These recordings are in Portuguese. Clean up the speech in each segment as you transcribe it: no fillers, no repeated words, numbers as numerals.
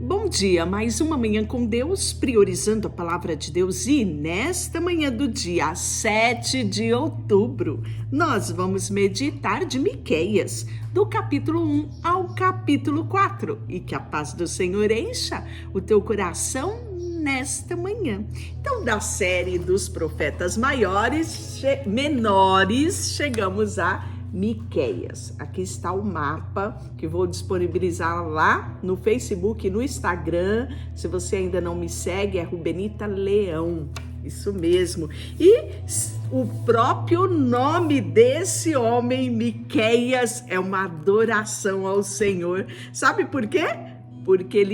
Bom dia, mais uma manhã com Deus, priorizando a palavra de Deus, e nesta manhã do dia 7 de outubro, nós vamos meditar de Miqueias, do capítulo 1 ao capítulo 4, e que a paz do Senhor encha o teu coração nesta manhã. Então, da série dos profetas menores, chegamos a Miqueias. Aqui está o mapa que vou disponibilizar lá no Facebook e no Instagram. Se você ainda não me segue, é Rubenita Leão. Isso mesmo. E o próprio nome desse homem, Miqueias, é uma adoração ao Senhor. Sabe por quê? Porque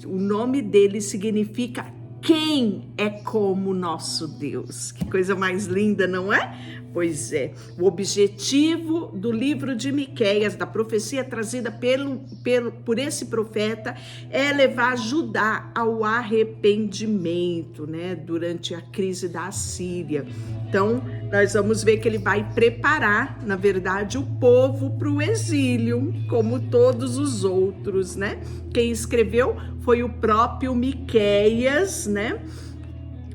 o nome dele significa quem é como nosso Deus. Que coisa mais linda, não é? Pois é, o objetivo do livro de Miqueias, da profecia trazida por esse profeta, é levar Judá ao arrependimento, né, durante a crise da Assíria. Então, nós vamos ver que ele vai preparar, na verdade, o povo para o exílio, como todos os outros, né? Quem escreveu foi o próprio Miqueias, né?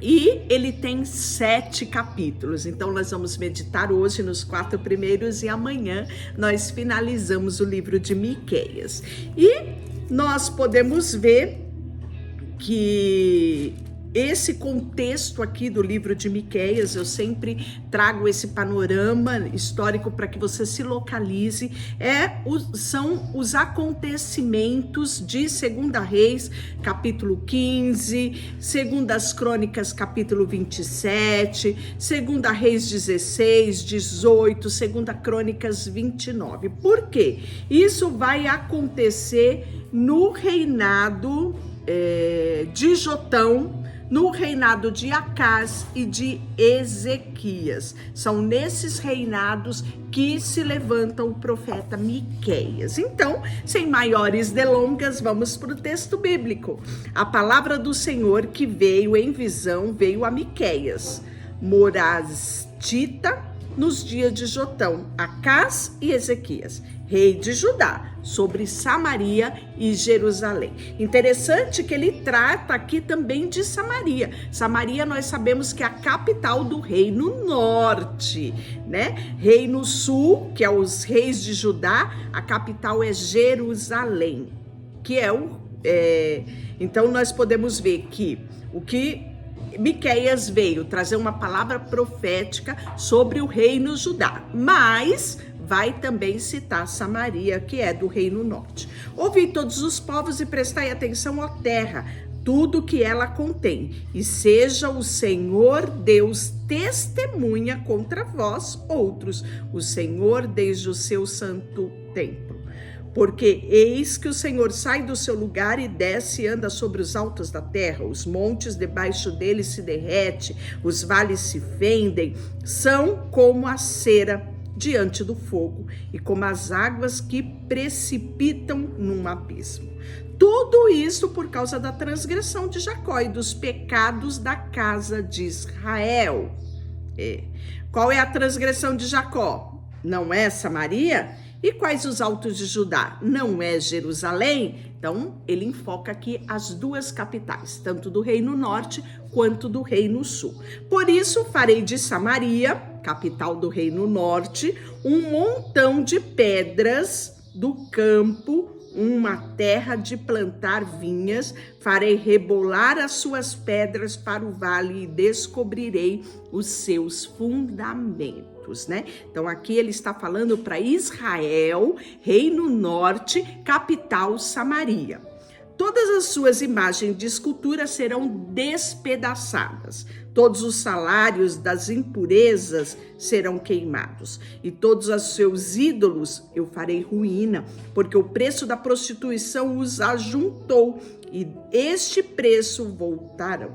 E ele tem 7 capítulos, então nós vamos meditar hoje nos 4 primeiros e amanhã nós finalizamos o livro de Miqueias. E nós podemos ver que esse contexto aqui do livro de Miqueias, eu sempre trago esse panorama histórico para que você se localize, são os acontecimentos de 2 Reis, capítulo 15, 2 Crônicas, capítulo 27, 2 Reis 16, 18, 2 Crônicas 29. Por quê? Isso vai acontecer no reinado de Jotão, no reinado de Acás e de Ezequias. São nesses reinados que se levanta o profeta Miqueias. Então, sem maiores delongas, vamos para o texto bíblico. A palavra do Senhor que veio em visão, veio a Miqueias, morastita, nos dias de Jotão, Acás e Ezequias, rei de Judá, sobre Samaria e Jerusalém. Interessante que ele trata aqui também de Samaria. Samaria nós sabemos que é a capital do Reino Norte, né? Reino Sul, que é os reis de Judá, a capital é Jerusalém, que então nós podemos ver que o que Miqueias veio trazer uma palavra profética sobre o reino Judá, mas vai também citar Samaria, que é do reino norte. Ouvi todos os povos e prestai atenção à terra, tudo que ela contém, e seja o Senhor Deus testemunha contra vós outros, o Senhor desde o seu santo templo. Porque eis que o Senhor sai do seu lugar e desce e anda sobre os altos da terra, os montes debaixo dele se derrete, os vales se fendem, são como a cera diante do fogo e como as águas que precipitam num abismo. Tudo isso por causa da transgressão de Jacó e dos pecados da casa de Israel. Qual é a transgressão de Jacó? Não é Samaria? E quais os altos de Judá? Não é Jerusalém? Então, ele enfoca aqui as duas capitais, tanto do Reino Norte quanto do Reino Sul. Por isso, farei de Samaria, capital do Reino Norte, um montão de pedras do campo, uma terra de plantar vinhas, farei rebolar as suas pedras para o vale e descobrirei os seus fundamentos, né? Então aqui ele está falando para Israel, Reino Norte, capital Samaria. Todas as suas imagens de escultura serão despedaçadas, todos os salários das impurezas serão queimados, e todos os seus ídolos eu farei ruína, porque o preço da prostituição os ajuntou, e este preço voltarão.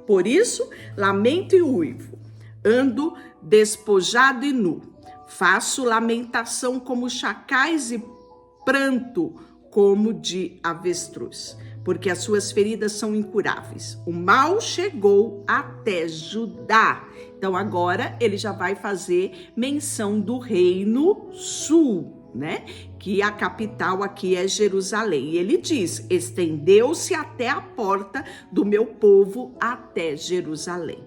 Por isso, lamento e uivo, ando despojado e nu, faço lamentação como chacais e pranto como de avestruz, porque as suas feridas são incuráveis. O mal chegou até Judá. Então agora ele já vai fazer menção do reino sul, né? Que a capital aqui é Jerusalém. E ele diz: estendeu-se até a porta do meu povo, até Jerusalém.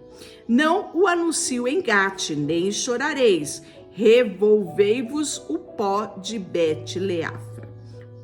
Não o anuncio em Gate, nem chorareis. Revolvei-vos o pó de Bet-Leafra.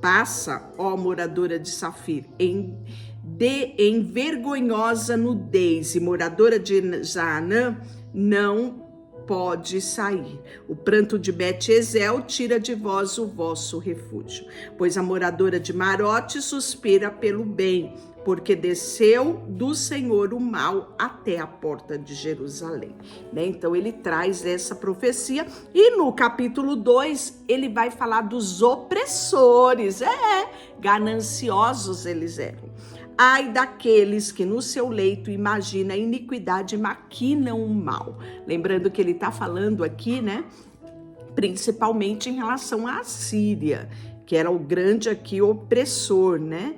Passa, ó moradora de Safir, em vergonhosa nudez, e moradora de Zaanã não pode sair. O pranto de Bet-Ezel tira de vós o vosso refúgio, pois a moradora de Marote suspira pelo bem, porque desceu do Senhor o mal até a porta de Jerusalém. Né? Então ele traz essa profecia, e no capítulo 2 ele vai falar dos opressores, gananciosos eles eram. Ai daqueles que no seu leito imagina a iniquidade e maquinam o mal. Lembrando que ele está falando aqui, né, principalmente em relação à Assíria, que era o grande aqui opressor, né?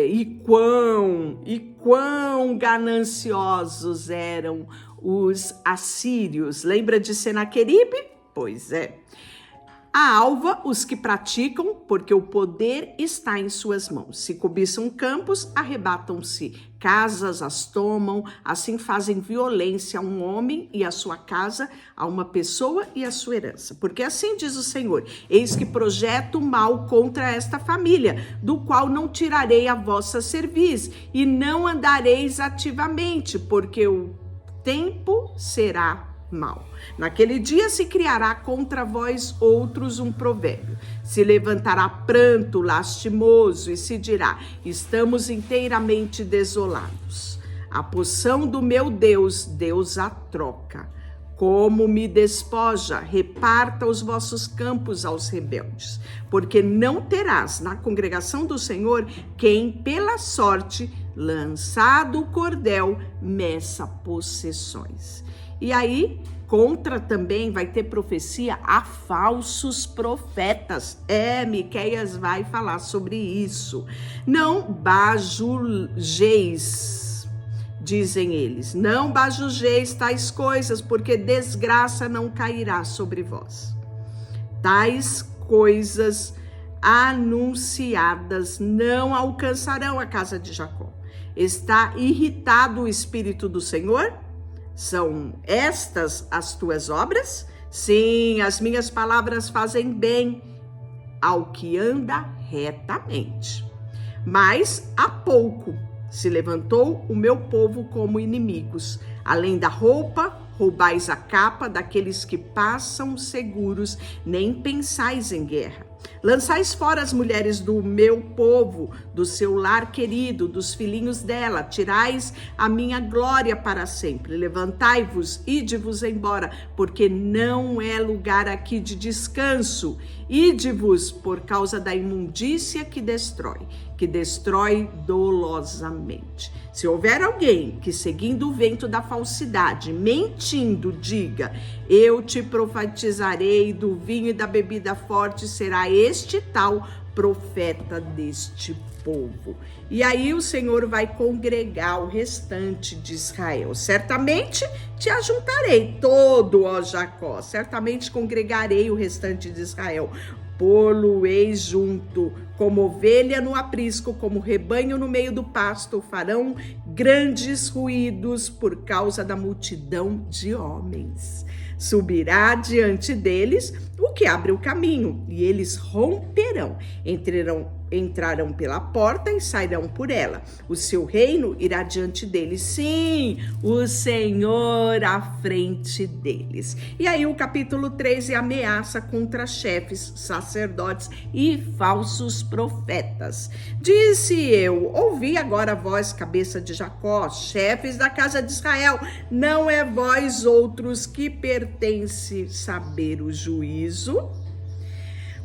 E quão gananciosos eram os assírios. Lembra de Senaqueribe? Pois é. A alva os que praticam, porque o poder está em suas mãos. Se cobiçam campos, arrebatam-se casas, as tomam, assim fazem violência a um homem e a sua casa, a uma pessoa e a sua herança. Porque assim diz o Senhor: eis que projeto mal contra esta família, do qual não tirarei a vossa cerviz, e não andareis ativamente, porque o tempo será mal. Naquele dia se criará contra vós outros um provérbio. Se levantará pranto lastimoso e se dirá: estamos inteiramente desolados. A poção do meu Deus, Deus a troca. Como me despoja, reparta os vossos campos aos rebeldes, porque não terás na congregação do Senhor quem pela sorte, lançado o cordel, meça possessões. E aí, contra também vai ter profecia a falsos profetas. Miqueias vai falar sobre isso. Não bajuleis, dizem eles. Não bajuleis tais coisas, porque desgraça não cairá sobre vós. Tais coisas anunciadas não alcançarão a casa de Jacó. Está irritado o Espírito do Senhor? São estas as tuas obras? Sim, as minhas palavras fazem bem ao que anda retamente. Mas há pouco se levantou o meu povo como inimigos. Além da roupa, roubais a capa daqueles que passam seguros, nem pensais em guerra. Lançais fora as mulheres do meu povo, do seu lar querido, dos filhinhos dela. Tirais a minha glória para sempre. Levantai-vos, ide-vos embora, porque não é lugar aqui de descanso. Ide-vos por causa da imundícia que destrói dolosamente. Se houver alguém que, seguindo o vento da falsidade, mentindo, diga: eu te profetizarei do vinho e da bebida forte, será este tal profeta deste povo. E aí o Senhor vai congregar o restante de Israel. Certamente te ajuntarei todo, ó Jacó, certamente congregarei o restante de Israel. Pô-lo-eis junto, como ovelha no aprisco, como rebanho no meio do pasto, farão grandes ruídos por causa da multidão de homens. Subirá diante deles o que abre o caminho, e eles romperão, entrarão pela porta e sairão por ela. O seu reino irá diante deles, sim, o Senhor à frente deles. E aí o capítulo 3 é ameaça contra chefes, sacerdotes e falsos profetas. Disse eu: ouvi agora a voz, cabeça de Jacó, chefes da casa de Israel, não é vós outros que pertence saber o juízo?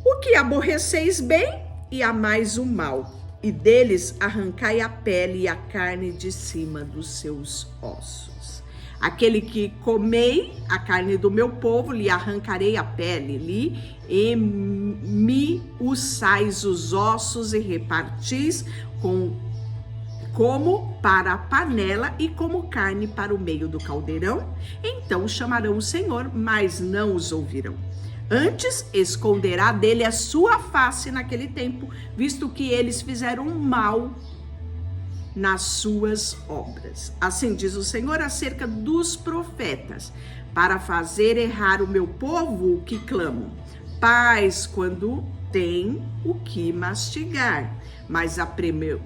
O que aborreceis bem e amais o mal, e deles arrancai a pele e a carne de cima dos seus ossos. Aquele que comei a carne do meu povo, lhe arrancarei a pele, lhe esmiuçais os ossos e repartis como para a panela e como carne para o meio do caldeirão. Então chamarão o Senhor, mas não os ouvirão. Antes esconderá dele a sua face naquele tempo, visto que eles fizeram mal nas suas obras. Assim diz o Senhor acerca dos profetas, para fazer errar o meu povo que clamam paz quando tem o que mastigar, mas apregoam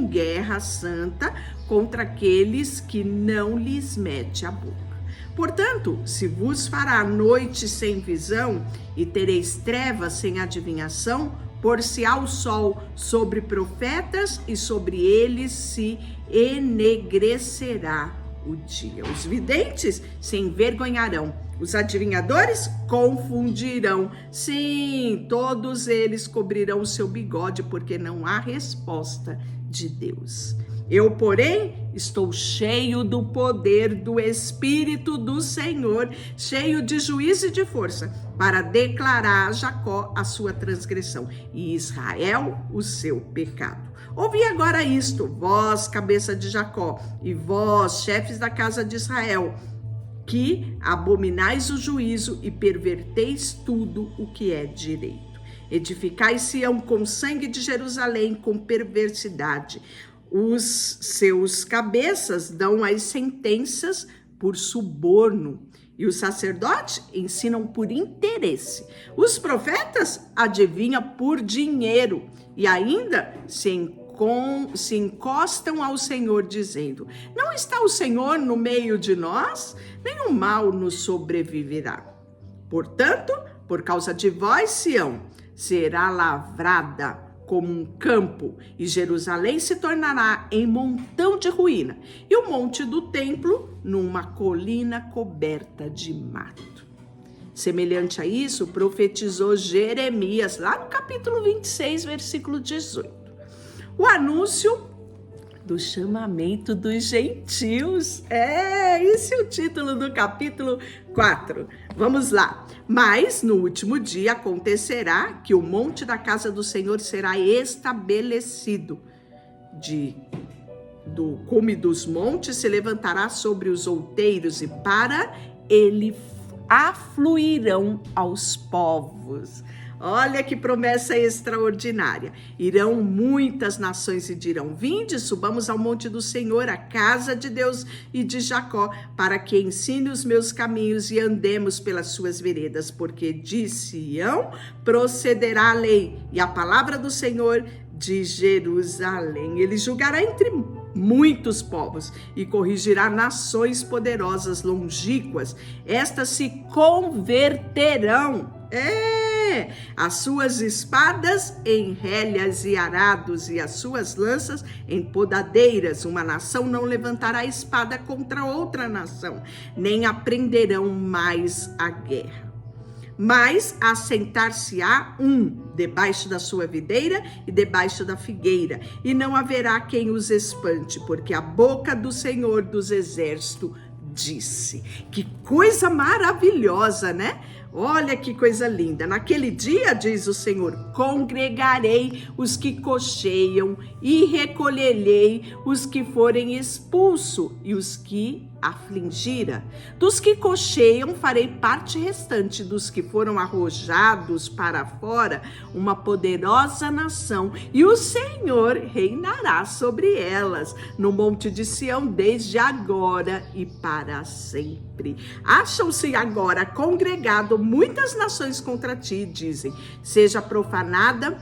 guerra santa contra aqueles que não lhes mete a boca. Portanto, se vos fará noite sem visão e tereis trevas sem adivinhação, por-se-á o sol sobre profetas e sobre eles se enegrecerá o dia. Os videntes se envergonharão, os adivinhadores confundirão. Sim, todos eles cobrirão o seu bigode, porque não há resposta de Deus. Eu, porém, estou cheio do poder do Espírito do Senhor, cheio de juízo e de força, para declarar a Jacó a sua transgressão e Israel o seu pecado. Ouvi agora isto, vós, cabeça de Jacó, e vós, chefes da casa de Israel, que abominais o juízo e perverteis tudo o que é direito. Edificai Sião com sangue de Jerusalém, com perversidade. Os seus cabeças dão as sentenças por suborno, e os sacerdotes ensinam por interesse. Os profetas adivinham por dinheiro, e ainda se encostam ao Senhor, dizendo: não está o Senhor no meio de nós? Nenhum mal nos sobreviverá. Portanto, por causa de vós, Sião será lavrada como um campo, e Jerusalém se tornará em montão de ruína, e o monte do templo numa colina coberta de mato. Semelhante a isso, profetizou Jeremias, lá no capítulo 26, versículo 18. O anúncio do chamamento dos gentios. Esse é o título do capítulo 4. Vamos lá. Mas no último dia acontecerá que o monte da casa do Senhor será estabelecido. Do cume dos montes se levantará sobre os outeiros, e para ele afluirão aos povos. Olha que promessa extraordinária. Irão muitas nações e dirão: vinde, subamos ao monte do Senhor, a casa de Deus e de Jacó, para que ensine os meus caminhos e andemos pelas suas veredas, porque de Sião procederá a lei e a palavra do Senhor de Jerusalém. Ele julgará entre muitos povos e corrigirá nações poderosas, longínquas. Estas se converterão. As suas espadas em relhas e arados, e as suas lanças em podadeiras. Uma nação não levantará espada contra outra nação, nem aprenderão mais a guerra. Mas assentar-se-á debaixo da sua videira e debaixo da figueira, e não haverá quem os espante, porque a boca do Senhor dos Exércitos disse. Que coisa maravilhosa, né? Olha que coisa linda. Naquele dia, diz o Senhor, congregarei os que cocheiam e recolherei os que forem expulsos e os que afligira. Dos que cocheiam farei parte restante, dos que foram arrojados para fora, uma poderosa nação, e o Senhor reinará sobre elas, no monte de Sião, desde agora e para sempre. Acham-se agora congregado muitas nações contra ti, dizem: seja profanada,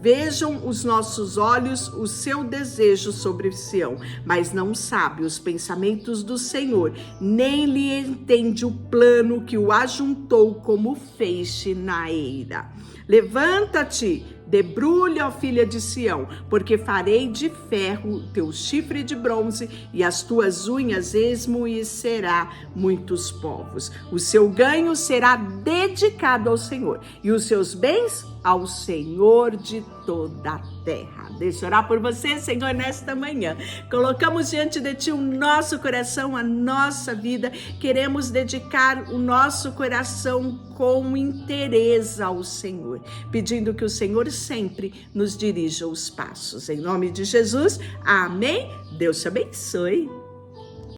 vejam os nossos olhos o seu desejo sobre Sião, mas não sabe os pensamentos do Senhor, nem lhe entende o plano que o ajuntou como feixe na eira. Levanta-te, debrulha, ó filha de Sião, porque farei de ferro teu chifre de bronze, e as tuas unhas esmoecerá muitos povos. O seu ganho será dedicado ao Senhor, e os seus bens ao Senhor de toda a terra. Deixa eu orar por você, Senhor, nesta manhã. Colocamos diante de ti o nosso coração, a nossa vida. Queremos dedicar o nosso coração com interesse ao Senhor, pedindo que o Senhor sempre nos dirija os passos. Em nome de Jesus, amém. Deus te abençoe.